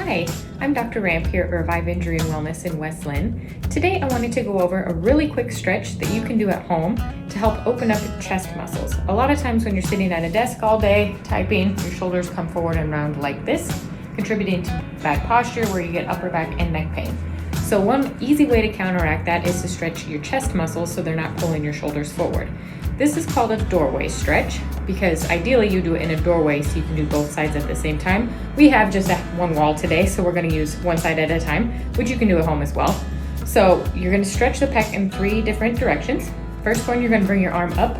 Hi, I'm Dr. Ramp here at Revive Injury and Wellness in West Linn. Today I wanted to go over a really quick stretch that you can do at home to help open up your chest muscles. A lot of times when you're sitting at a desk all day typing, your shoulders come forward and round like this, contributing to bad posture where you get upper back and neck pain. So one easy way to counteract that is to stretch your chest muscles so they're not pulling your shoulders forward. This is called a doorway stretch because ideally you do it in a doorway so you can do both sides at the same time. We have just one wall today, so we're going to use one side at a time, which you can do at home as well. So you're going to stretch the pec in 3 different directions. First one, you're going to bring your arm up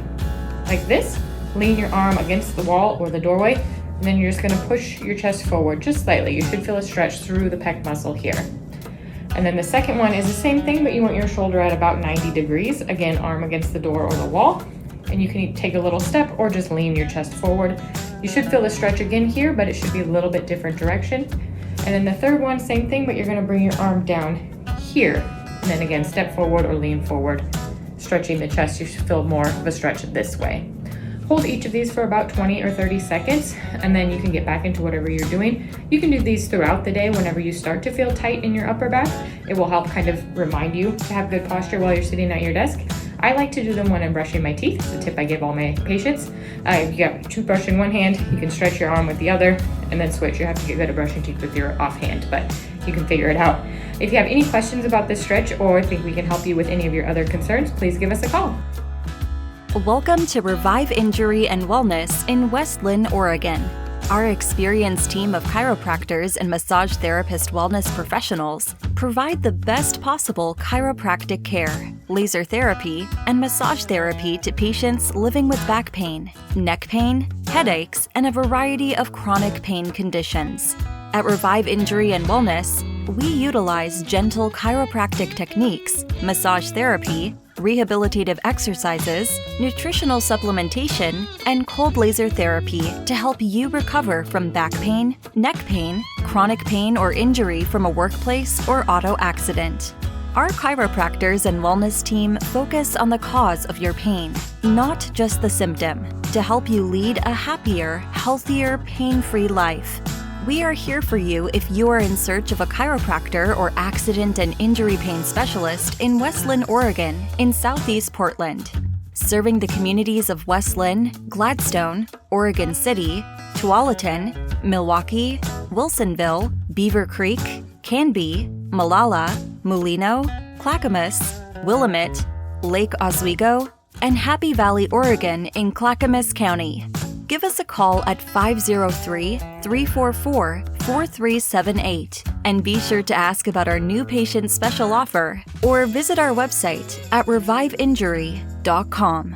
like this, lean your arm against the wall or the doorway, and then you're just going to push your chest forward just slightly. You should feel a stretch through the pec muscle here. And then the second one is the same thing, but you want your shoulder at about 90 degrees. Again, arm against the door or the wall. And you can take a little step or just lean your chest forward. You should feel the stretch again here, but it should be a little bit different direction. And then the third one, same thing, but you're gonna bring your arm down here. And then again, step forward or lean forward. Stretching the chest, you should feel more of a stretch this way. Hold each of these for about 20 or 30 seconds, and then you can get back into whatever you're doing. You can do these throughout the day whenever you start to feel tight in your upper back. It will help kind of remind you to have good posture while you're sitting at your desk. I like to do them when I'm brushing my teeth. It's a tip I give all my patients. If you got a toothbrush in one hand, you can stretch your arm with the other and then switch. You have to get good at brushing teeth with your off hand, but you can figure it out. If you have any questions about this stretch or think we can help you with any of your other concerns, please give us a call. Welcome to Revive Injury and Wellness in West Linn, Oregon. Our experienced team of chiropractors and massage therapist wellness professionals provide the best possible chiropractic care, laser therapy, and massage therapy to patients living with back pain, neck pain, headaches, and a variety of chronic pain conditions. At Revive Injury and Wellness, we utilize gentle chiropractic techniques, massage therapy, rehabilitative exercises, nutritional supplementation, and cold laser therapy to help you recover from back pain, neck pain, chronic pain, or injury from a workplace or auto accident. Our chiropractors and wellness team focus on the cause of your pain, not just the symptom, to help you lead a happier, healthier, pain-free life. We are here for you if you are in search of a chiropractor or accident and injury pain specialist in West Linn, Oregon, in Southeast Portland. Serving the communities of West Linn, Gladstone, Oregon City, Tualatin, Milwaukie, Wilsonville, Beavercreek, Canby, Molalla, Mulino, Clackamas, Willamette, Lake Oswego, and Happy Valley, Oregon in Clackamas County. Give us a call at 503-344-4378 and be sure to ask about our new patient special offer or visit our website at reviveinjury.com.